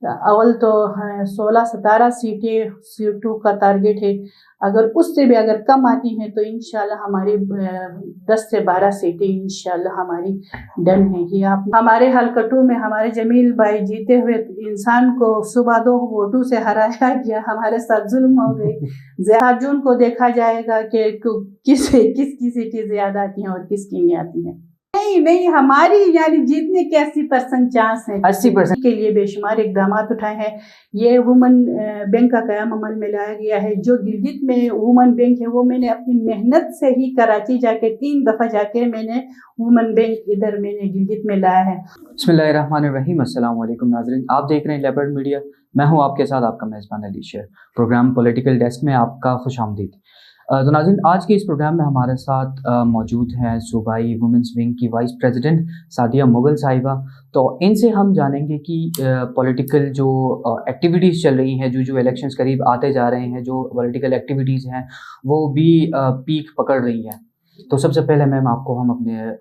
اول تو 16-17 سیٹوں کا ٹارگیٹ ہے. اگر اس سے بھی اگر کم آتی ہیں تو انشاءاللہ ہماری 10 سے 12 سیٹیں انشاءاللہ ہماری ڈن ہیں. یہ آپ ہمارے حلقہ 2 میں ہمارے جمیل بھائی جیتے ہوئے انسان کو صبح 2 ووٹوں سے ہرایا گیا. ہمارے ساتھ ظلم ہو گئی. زیادہ جون کو دیکھا جائے گا کہ کس کی سیٹیں زیادہ آتی ہیں اور کس کی نہیں آتی ہیں. نہیں ہماری یعنی جیتنے کے 80% چانس ہیں. 80% کے لیے بے شمار اقدامات اٹھائے ہیں. یہ وومن بینک کا قیام عمل میں لایا گیا ہے. جو گلگت میں وومن بینک ہے وہ میں نے اپنی محنت سے ہی کراچی جا کے 3 دفعہ جا کے میں نے وومن بینک ادھر میں نے گلگت میں لایا ہے. بسم اللہ الرحمن الرحیم. السلام علیکم ناظرین، آپ دیکھ رہے ہیں لیبرڈ میڈیا. میں ہوں آپ کے ساتھ آپ کا میزبان علی شیر. پروگرام پولیٹیکل ڈیسک میں آپ کا خوش آمدید. تو ناظرین، آج کے اس پروگرام میں ہمارے ساتھ موجود ہیں صوبائی وومنس ونگ کی وائس پریزیڈنٹ سعدیہ مغل صاحبہ. تو ان سے ہم جانیں گے کہ پولیٹیکل جو ایکٹیویٹیز چل رہی ہیں، جو الیکشنز قریب آتے جا رہے ہیں، جو پولیٹیکل ایکٹیویٹیز ہیں وہ بھی پیک پکڑ رہی ہیں. تو سب سے پہلے میم آپ کو ہم اپنے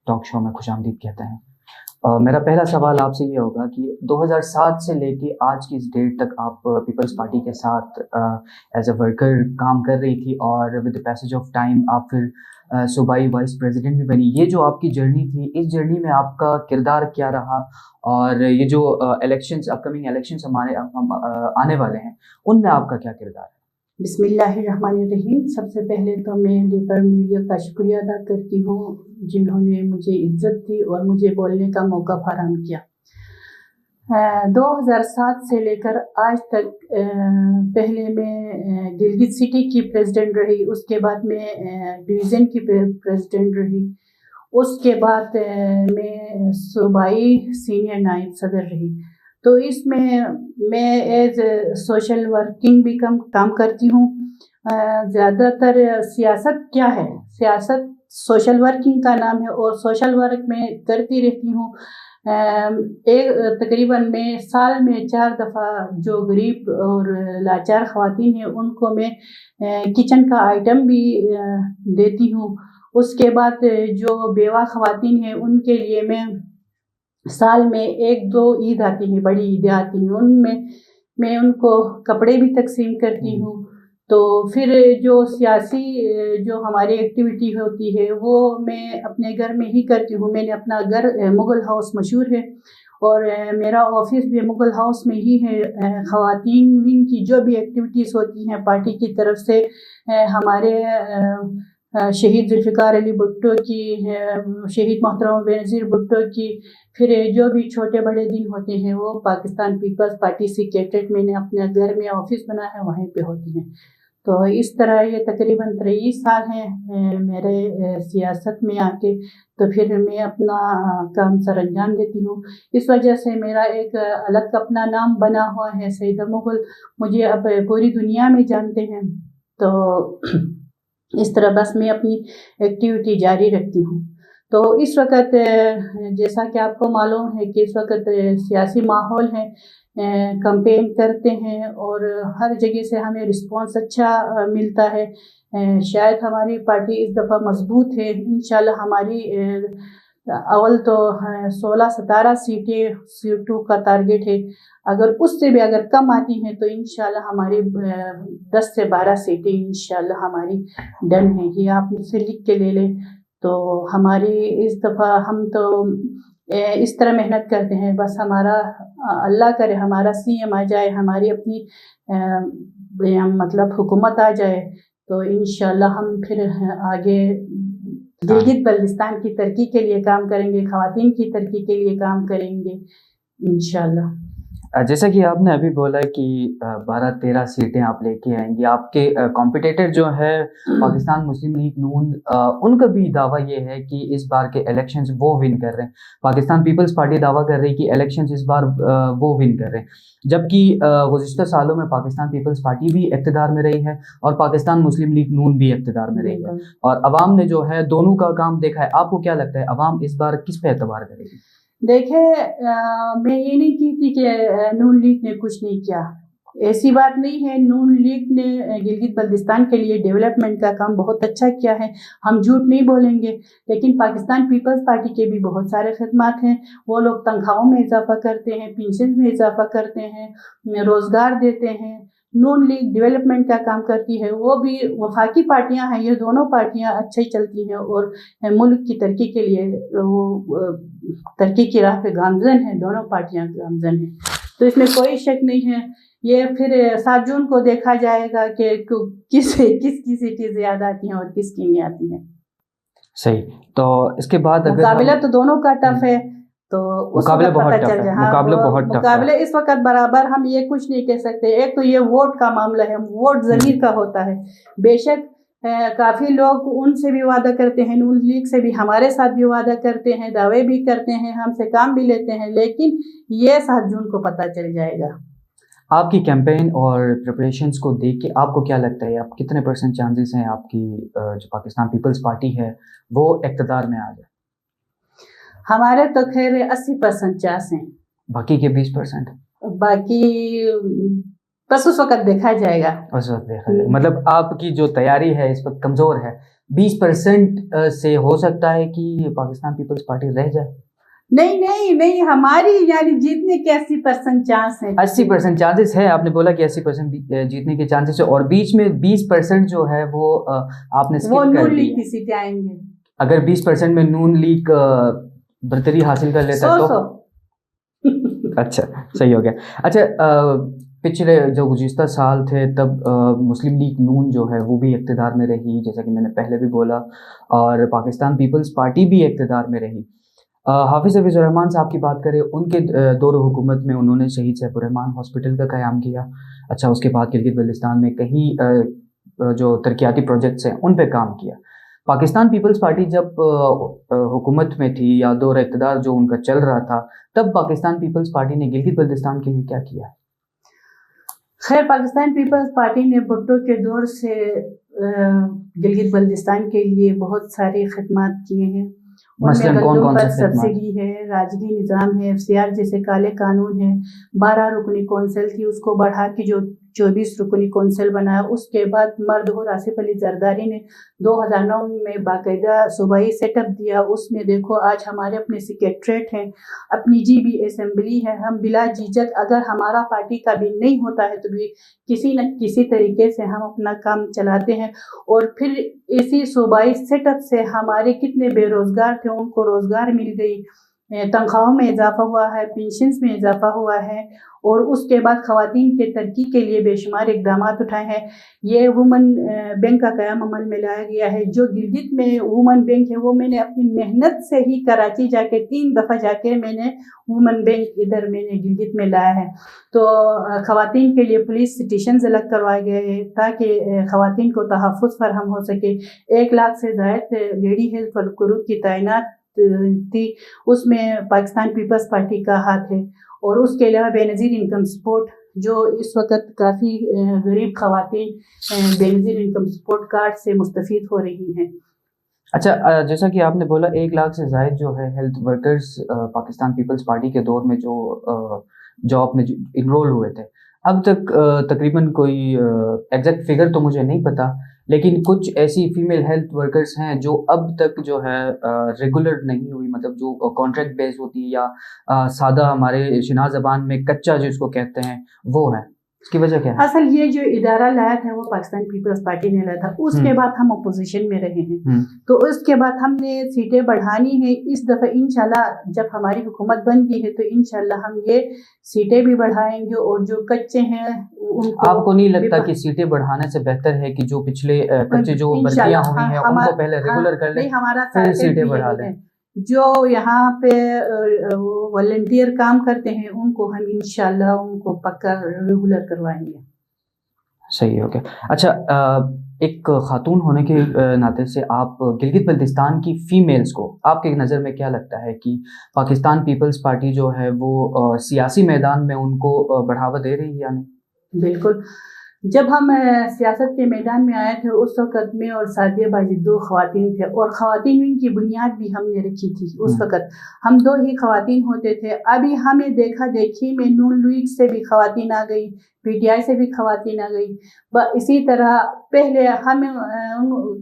ٹاک شو میں خوش آمدید کہتے ہیں. میرا پہلا سوال آپ سے یہ ہوگا کہ 2007 سے لے کے آج کی اس ڈیٹ تک آپ پیپلز پارٹی کے ساتھ ایز اے ورکر کام کر رہی تھی، اور with the passage of time آپ پھر صوبائی وائس پریزیڈنٹ بھی بنی. یہ جو آپ کی جرنی تھی، اس جرنی میں آپ کا کردار کیا رہا، اور یہ جو الیکشنز اپ کمنگ الیکشنز ہمارے آنے والے ہیں ان میں آپ کا کیا کردار ہے؟ بسم اللہ الرحمن الرحیم. سب سے پہلے تو میں لیبرڈ میڈیا کا شکریہ ادا کرتی ہوں جنہوں نے مجھے عزت دی اور مجھے بولنے کا موقع فراہم کیا. 2007 سے لے کر آج تک پہلے میں گلگت سٹی کی پریزیڈنٹ رہی، اس کے بعد میں ڈویژن کی پریزیڈنٹ رہی، اس کے بعد میں صوبائی سینئر نائب صدر رہی. تو اس میں ایز سوشل ورکنگ بھی کام کرتی ہوں. زیادہ تر سیاست کیا ہے، سیاست سوشل ورکنگ کا نام ہے اور سوشل ورک میں کرتی رہتی ہوں. تقریباً میں سال میں 4 دفعہ جو غریب اور لاچار خواتین ہیں ان کو میں کچن کا آئٹم بھی دیتی ہوں. اس کے بعد جو بیوہ خواتین ہیں ان کے لیے سال میں 1-2 عید آتی ہیں، بڑی عیدیں آتی ہیں، ان میں میں ان کو کپڑے بھی تقسیم کرتی ہوں. تو پھر جو سیاسی جو ہماری ایکٹیویٹی ہوتی ہے وہ میں اپنے گھر میں ہی کرتی ہوں. میں نے اپنا گھر مغل ہاؤس مشہور ہے اور میرا آفس بھی مغل ہاؤس میں ہی ہے. خواتین ونگ کی جو بھی ایکٹیویٹیز ہوتی ہیں پارٹی کی طرف سے، ہمارے شہید ذوالفقار علی بھٹو کی، شہید محترمہ بینظیر بھٹو کی، پھر جو بھی چھوٹے بڑے دن ہوتے ہیں وہ پاکستان پیپلز پارٹی سیکریٹریٹ میں نے اپنے گھر میں آفس بنا ہے وہیں پہ ہوتی ہیں. تو اس طرح یہ تقریباً 23 سال ہیں میرے سیاست میں آ کے. تو پھر میں اپنا کام سر انجام دیتی ہوں. اس وجہ سے میرا ایک الگ اپنا نام بنا ہوا ہے سیدہ مغل. مجھے اب پوری دنیا میں جانتے ہیں. تو اس طرح بس میں اپنی ایکٹیویٹی جاری رکھتی ہوں. تو اس وقت جیسا کہ آپ کو معلوم ہے کہ اس وقت سیاسی ماحول ہے، کمپین کرتے ہیں اور ہر جگہ سے ہمیں رسپانس اچھا ملتا ہے. شاید ہماری پارٹی اس دفعہ مضبوط ہے. انشاءاللہ ہماری اول تو 16-17 سیٹوں کا ٹارگیٹ ہے. اگر اس سے بھی اگر کم آتی ہیں تو انشاءاللہ ہماری 10 سے 12 سیٹیں انشاءاللہ ہماری ڈن ہیں. یہ آپ مجھ سے لکھ کے لے لیں. تو ہماری اس دفعہ ہم تو اس طرح محنت کرتے ہیں، بس ہمارا اللہ کرے ہمارا CM آ جائے، ہماری اپنی مطلب حکومت آ جائے تو انشاءاللہ ہم پھر آگے گلگت بلتستان کی ترقی کے لیے کام کریں گے، خواتین کی ترقی کے لیے کام کریں گے انشاءاللہ. جیسا کہ آپ نے ابھی بولا کہ 12-13 سیٹیں آپ لے کے آئیں گے. آپ کے کمپٹیٹر جو ہے پاکستان مسلم لیگ نون، ان کا بھی دعویٰ یہ ہے کہ اس بار کے الیکشنز وہ ون کر رہے ہیں. پاکستان پیپلز پارٹی دعویٰ کر رہی کہ الیکشنز اس بار وہ ون کر رہے ہیں، جبکہ گزشتہ سالوں میں پاکستان پیپلز پارٹی بھی اقتدار میں رہی ہے اور پاکستان مسلم لیگ نون بھی اقتدار میں رہی ہے، اور عوام نے جو ہے دونوں کا کام دیکھا ہے. آپ کو کیا لگتا ہے عوام اس بار کس پہ اعتبار کرے گی؟ دیکھیں، میں یہ نہیں کہتی کہ نون لیگ نے کچھ نہیں کیا. ایسی بات نہیں ہے، نون لیگ نے گلگت بلتستان کے لیے ڈیولپمنٹ کا کام بہت اچھا کیا ہے، ہم جھوٹ نہیں بولیں گے، لیکن پاکستان پیپلز پارٹی کے بھی بہت سارے خدمات ہیں. وہ لوگ تنخواہوں میں اضافہ کرتے ہیں، پینشن میں اضافہ کرتے ہیں، روزگار دیتے ہیں. نون لیگ ڈیولپمنٹ کا کام کرتی ہے، وہ بھی وفاقی پارٹیاں ہیں، یہ دونوں پارٹیاں اچھا ہی چلتی ہیں اور ملک کی ترقی کے لیے وہ ترقی کی راہ پہ گامزن ہیں، دونوں پارٹیاں گامزن ہیں. تو اس میں کوئی شک نہیں ہے. یہ پھر 7 جون کو دیکھا جائے گا کہ کس کی سیٹیں زیادہ آتی ہیں اور کس کی نہیں آتی ہیں. صحیح. تو اس کے بعد مقابلہ تو دونوں کا ٹف ہے، تو مقابلہ بہت ٹف ہے. مقابلہ بہت ٹف ہے. مقابلہ اس وقت برابر ہم یہ کچھ نہیں کہہ سکتے. ایک تو یہ ووٹ کا معاملہ ہے، ووٹ ضمیر کا ہوتا ہے. بے شک کافی لوگ ان سے بھی وعدہ کرتے ہیں، نون لیگ سے بھی ہمارے ساتھ بھی وعدہ کرتے ہیں، دعوے بھی کرتے ہیں، ہم سے کام بھی لیتے ہیں، لیکن یہ 7 جون کو پتہ چل جائے گا. آپ کی کیمپین اور پریپریشنز کو دیکھ کے آپ کو کیا لگتا ہے، آپ کتنے % چانسز ہیں آپ کی جو پاکستان پیپلز پارٹی ہے وہ اقتدار میں آ جائے؟ ہمارے تو خیر 80% چانس ہیں. باقی کے 20%؟ باقی بس اس وقت دیکھا جائے گا. اس وقت دیکھا جائے گا. مطلب آپ کی جو تیاری ہے اس وقت کمزور ہے. 20% سے ہو سکتا ہے کہ پاکستان پیپلز پارٹی رہ جائے؟ نہیں، ہماری یعنی جیتنے کے 80% چانس ہیں. 80% چانسز ہے. آپ نے بولا کہ 80% جیتنے کے چانسز ہے، اور بیچ میں 20% جو ہے وہ آپ نے وہ اسکپ کر نون دی. لیگ کی سیٹیں آئیں گے. اگر 20% میں نون لیگ برتری حاصل کر لیتا ہے تو اچھا صحیح ہو گیا. اچھا پچھلے جو گزشتہ سال تھے تب مسلم لیگ نون جو ہے وہ بھی اقتدار میں رہی، جیسا کہ میں نے پہلے بھی بولا، اور پاکستان پیپلز پارٹی بھی اقتدار میں رہی. حافظ حفیظ الرحمان صاحب کی بات کریں، ان کے دور حکومت میں انہوں نے شہید سیف الرحمان ہاسپٹل کا قیام کیا. اچھا اس کے بعد گلگت بلتستان میں کہیں جو ترقیاتی پروجیکٹس ہیں ان پہ کام کیا. پاکستان پیپلز پارٹی جب حکومت میں تھی یا دور اقتدار جو ان کا چل رہا تھا، تب پاکستان پیپلز پارٹی نے گلگت بلتستان کے لیے کیا کیا؟ خیر پاکستان پیپلز پارٹی نے بھٹو کے دور سے گلگت بلتستان کے لیے بہت ساری خدمات کیے ہیں. مثلاً کون پر سے سبسڈی ہے، راجگی نظام ہے، FCR جیسے کالے قانون ہے. 12 رکنی کونسل تھی، اس کو بڑھا کے جو 24 رکنی کونسل بنایا. اس کے بعد مرد ہو آصف علی زرداری نے 2009 میں باقاعدہ صوبائی سیٹ اپ دیا. اس میں دیکھو آج ہمارے اپنے سیکریٹریٹ ہیں، اپنی GB اسمبلی ہے. ہم بلا جھجک اگر ہمارا پارٹی کا بھی نہیں ہوتا ہے تو بھی کسی نہ کسی طریقے سے ہم اپنا کام چلاتے ہیں. اور پھر اسی صوبائی سیٹ اپ سے ہمارے کتنے بے روزگار تھے ان کو روزگار مل گئی، تنخواہوں میں اضافہ ہوا ہے، پینشنز میں اضافہ ہوا ہے. اور اس کے بعد خواتین کے ترقی کے لیے بے شمار اقدامات اٹھائے ہیں. یہ وومن بینک کا قیام عمل میں لایا گیا ہے. جو گلگت میں وومن بینک ہے وہ میں نے اپنی محنت سے ہی کراچی جا کے 3 دفعہ جا کے میں نے وومن بینک ادھر میں نے گلگت میں لایا ہے. تو خواتین کے لیے پولیس اسٹیشنز الگ کروائے گئے تاکہ خواتین کو تحفظ فراہم ہو سکے. 1 لاکھ سے زائد لیڈی ہیلتھ ورکروں کی تعینات تھی، اس میں پاکستان پیپلز پارٹی کا ہاتھ ہے. اور اس کے علاوہ بے نظیر انکم سپورٹ، جو اس وقت کافی غریب خواتین بے نظیر انکم سپورٹ کارڈ سے مستفید ہو رہی ہیں. اچھا جیسا کہ آپ نے بولا 1 لاکھ سے زائد جو ہے ہیلتھ ورکرز پاکستان پیپلز پارٹی کے دور میں جو جاب میں انرول ہوئے تھے، اب تک تقریباً کوئی ایگزیکٹ فگر تو مجھے نہیں پتا، لیکن کچھ ایسی فیمیل ہیلتھ ورکرز ہیں جو اب تک جو ہے ریگولر نہیں ہوئی، مطلب جو کانٹریکٹ بیس ہوتی ہے یا سادہ ہمارے شناخت زبان میں کچا جس کو کہتے ہیں وہ ہے. اس کی وجہ کیا ہے؟ اصل یہ جو ادارہ لایا تھا وہ پاکستان پیپلز پارٹی نے لایا تھا. اس کے بعد ہم اپوزیشن میں رہے ہیں، تو اس کے بعد ہم نے سیٹیں بڑھانی ہیں. اس دفعہ انشاءاللہ جب ہماری حکومت بن گئی ہے تو انشاءاللہ ہم یہ سیٹیں بھی بڑھائیں گے. اور جو کچے ہیں آپ کو نہیں لگتا کہ سیٹیں بڑھانے سے بہتر ہے کہ جو پچھلے کچے جو بھرتیاں ہوئی ہیں ان کو پہلے ریگولر کر لیں پھر سیٹیں بڑھا لیں؟ جو یہاں پہ والنٹیئر کام کرتے ہیں ان کو ہم انشاءاللہ ان کو پکا ریگولر کروائیں گے. صحیح ہو گیا. اچھا ایک خاتون ہونے کے ناطے سے آپ گلگت بلتستان کی فیمیلز کو آپ کے نظر میں کیا لگتا ہے کہ پاکستان پیپلز پارٹی جو ہے وہ سیاسی میدان میں ان کو بڑھاوا دے رہی ہے یا نہیں؟ بالکل جب ہم سیاست کے میدان میں آئے تھے اس وقت میں اور سعدیہ باجی 2 خواتین تھے، اور خواتین کی بنیاد بھی ہم نے رکھی تھی۔ اس وقت ہم 2 ہی خواتین ہوتے تھے۔ ابھی ہمیں دیکھا دیکھی میں نون لیگ سے بھی خواتین آ گئی، پی ٹی آئی سے بھی خواتین آ گئی۔ اسی طرح پہلے ہم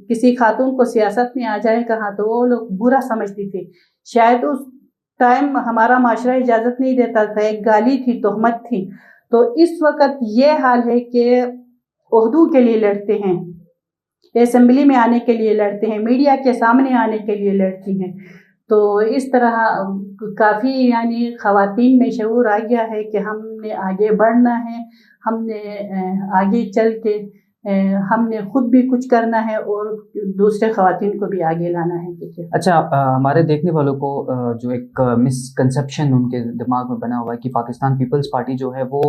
کسی خاتون کو سیاست میں آ جائے کہاں تو وہ لوگ برا سمجھتی تھے، شاید اس ٹائم ہمارا معاشرہ اجازت نہیں دیتا تھا، ایک گالی تھی، تہمت تھی۔ تو اس وقت یہ حال ہے کہ عہدوں کے لیے لڑتے ہیں، اسمبلی میں آنے کے لیے لڑتے ہیں، میڈیا کے سامنے آنے کے لیے لڑتی ہیں۔ تو اس طرح کافی یعنی خواتین میں شعور آ گیا ہے کہ ہم نے آگے بڑھنا ہے، ہم نے آگے چل کے ہم نے خود بھی کچھ کرنا ہے اور دوسرے خواتین کو بھی آگے لانا ہے۔ اچھا، ہمارے دیکھنے والوں کو جو ایک مسکنسیپشن ان کے دماغ میں بنا ہوا ہے کہ پاکستان پیپلز پارٹی جو ہے وہ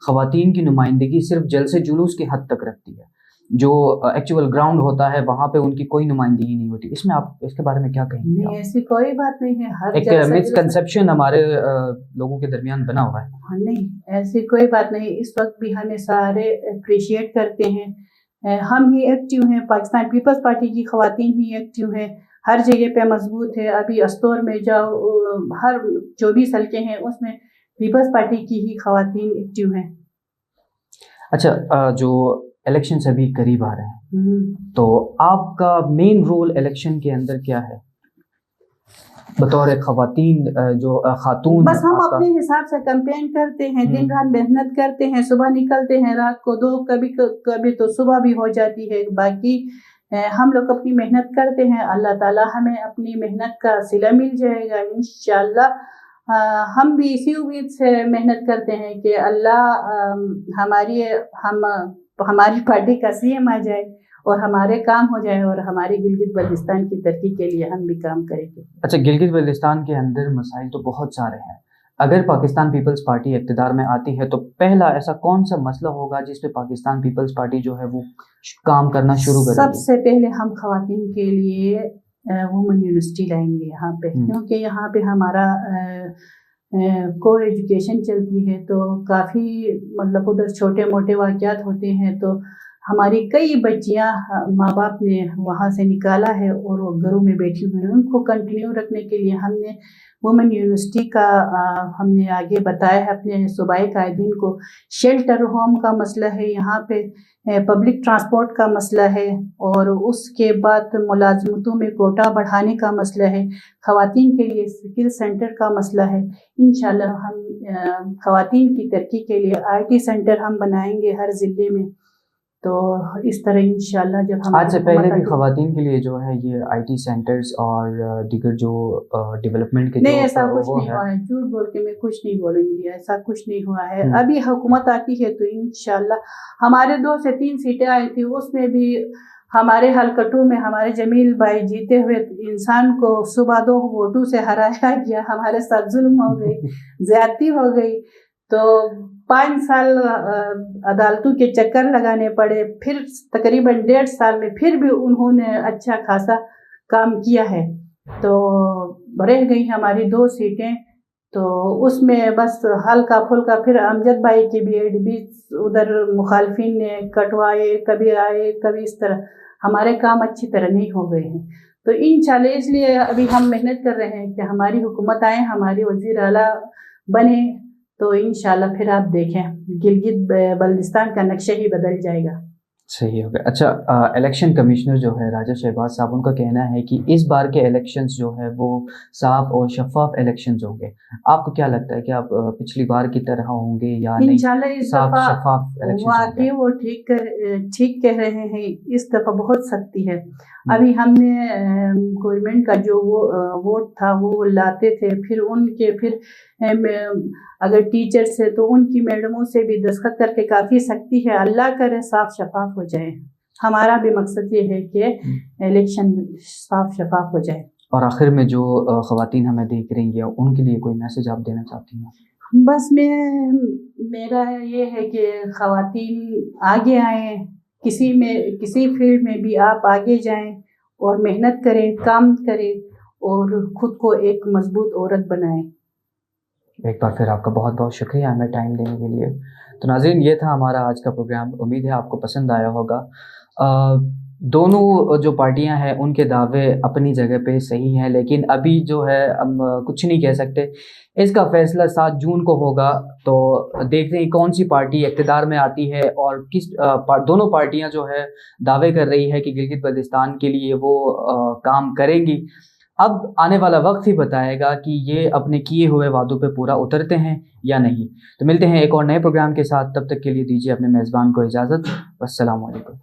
خواتین کی نمائندگی صرف جلسے جلوس کی حد تک رکھتی ہے، جو ایکچوئل گراؤنڈ ہوتا ہے وہاں پہ ان کی کوئی نمائندگی نہیں ہوتی۔ اس میں آپ اس کے بارے میں کیا کہیں گے؟ نہیں، ایسی کوئی بات نہیں ہے، ایک مسکنسیپشن ہمارے لوگوں کے درمیان بنا ہوا ہے۔ نہیں، ایسی کوئی بات نہیں۔ اس وقت بھی ہمیں سارے اپریشیٹ کرتے ہیں، ہم ہی ایکٹیو ہیں، پاکستان پیپلز پارٹی کی خواتین ہی ایکٹیو ہیں، ہر جگہ پہ مضبوط ہے۔ ابھی استور میں جاؤ، ہر 24 حلقے ہیں اس میں پیپلز پارٹی کی ہی خواتین ایکٹیو ہیں۔ اچھا، جو الیکشنز ابھی قریب آ رہے ہیں تو آپ کا مین رول الیکشن کے اندر کیا ہے بطور خواتین، جو خاتون؟ بس ہم اپنے حساب سے کیمپین کرتے ہیں، دن رات محنت کرتے ہیں، صبح نکلتے ہیں، رات کو 2، کبھی تو صبح بھی ہو جاتی ہے۔ باقی ہم لوگ اپنی محنت کرتے ہیں، اللہ تعالیٰ ہمیں اپنی محنت کا صلہ مل جائے گا انشاءاللہ۔ ہم بھی اسی امید سے محنت کرتے ہیں کہ اللہ ہماری پارٹی کا CM آ جائے اور ہمارے کام ہو جائے اور ہمارے گلگت بلتستان کی ترقی کے لیے ہم بھی کام کریں گے۔ اچھا، گلگت بلتستان کے اندر مسائل تو بہت سارے ہیں، اگر پاکستان پیپلز پارٹی اقتدار میں آتی ہے تو پہلا ایسا کون سا مسئلہ ہوگا جس پہ پاکستان پیپلز پارٹی جو ہے وہ کام کرنا شروع کرے گی؟ سب سے پہلے ہم خواتین کے لیے وومن یونیورسٹی لائیں گے یہاں پہ، کیونکہ یہاں پہ ہمارا کو ایجوکیشن چلتی ہے، تو کافی مطلب ادھر چھوٹے موٹے واقعات ہوتے ہیں، تو ہماری کئی بچیاں ماں باپ نے وہاں سے نکالا ہے اور وہ گھروں میں بیٹھی ہوئی ہیں۔ ان کو کنٹینیو رکھنے کے لیے ہم نے وومن یونیورسٹی کا ہم نے آگے بتایا ہے اپنے صوبائی قائدین کو۔ شیلٹر ہوم کا مسئلہ ہے یہاں پہ، پبلک ٹرانسپورٹ کا مسئلہ ہے، اور اس کے بعد ملازمتوں میں کوٹا بڑھانے کا مسئلہ ہے، خواتین کے لیے سکل سینٹر کا مسئلہ ہے۔ انشاءاللہ ہم خواتین کی ترقی کے لیے IT سینٹر ہم بنائیں گے ہر ضلع میں۔ تو اس طرح انشاءاللہ جب ہم آج سے پہلے بھی خواتین کے لیے جو ہے یہ IT سینٹرز اور دیگر جو ڈیولپمنٹ کے نہیں، ایسا کچھ نہیں ہوا ہے، جھوٹ بول کے میں کچھ نہیں بولوں گی، ایسا کچھ نہیں ہوا ہے۔ ابھی حکومت آتی ہے تو انشاءاللہ ہمارے 2 سے 3 سیٹیں آئی تھی، اس میں بھی ہمارے حلقٹو میں ہمارے جمیل بھائی جیتے ہوئے انسان کو صبح 2 ووٹوں سے ہرایا گیا، ہمارے ساتھ ظلم ہو گئی، زیادتی ہو گئی، تو 5 سال عدالتوں کے چکر لگانے پڑے، پھر تقریباً 1.5 سال میں پھر بھی انہوں نے اچھا خاصا کام کیا ہے، تو رہ گئی ہماری 2 سیٹیں۔ تو اس میں بس ہلکا پھلکا پھر امجد بھائی کے بھی ایڈ بھی ادھر مخالفین نے کٹوائے، کبھی آئے کبھی اس طرح، ہمارے کام اچھی طرح نہیں ہو گئے ہیں۔ تو انشاءاللہ اس لیے ابھی ہم محنت کر رہے ہیں کہ ہماری حکومت آئے، ہماری وزیر اعلیٰ بنے، تو انشاءاللہ پھر آپ دیکھیں گلگت بلتستان کا نقشہ ہی بدل جائے گا۔ صحیح ہو گیا۔ اچھا، الیکشن کمشنر جو ہے راجہ شہباز صاحب، ان کا کہنا ہے کہ اس بار کے الیکشنز جو ہے وہ صاف اور شفاف الیکشنز ہوں گے، آپ کو کیا لگتا ہے کہ آپ پچھلی بار کی طرح ہوں گے یا نہیں؟ انشاءاللہ اس دفعہ شفاف الیکشنز ہوں گے؟ واقعی وہ ٹھیک کہہ رہے ہیں، اس دفعہ بہت سختی ہے۔ ابھی ہم نے گورنمنٹ کا جو ووٹ تھا وہ لاتے تھے، پھر ان کے اگر ٹیچرز ہے تو ان کی میڈموں سے بھی دستخط کر کے کافی سختی ہے، اللہ کرے صاف شفاف ہو جائے۔ ہمارا بھی مقصد یہ ہے کہ الیکشن صاف شفاف ہو جائے۔ اور آخر میں جو خواتین ہمیں دیکھ رہی ہیں ان کے لیے کوئی میسج آپ دینا چاہتی ہیں؟ بس میرا یہ ہے کہ خواتین آگے آئیں، کسی فیلڈ میں بھی آپ آگے جائیں اور محنت کریں، کام کریں اور خود کو ایک مضبوط عورت بنائیں۔ ایک بار پھر آپ کا بہت بہت شکریہ ہمیں ٹائم دینے کے لیے. تو ناظرین یہ تھا ہمارا آج کا پروگرام. امید ہے آپ کو پسند آیا ہوگا. دونوں جو پارٹیاں ہیں ان کے دعوے اپنی جگہ پہ صحیح ہیں، لیکن ابھی جو ہے ہم کچھ نہیں کہہ سکتے. اس کا فیصلہ 7 جون کو ہوگا. تو دیکھتے ہیں کون سی پارٹی اقتدار میں آتی ہے اور کس دونوں پارٹیاں جو ہے دعوے کر رہی ہے کہ گلگت بلتستان کے لیے وہ کام کریں گی. اب آنے والا وقت ہی بتائے گا کہ یہ اپنے کیے ہوئے وعدوں پہ پورا اترتے ہیں یا نہیں. تو ملتے ہیں ایک اور نئے پروگرام کے ساتھ. تب تک کے لیے دیجیے اپنے میزبان کو اجازت. السلام علیکم.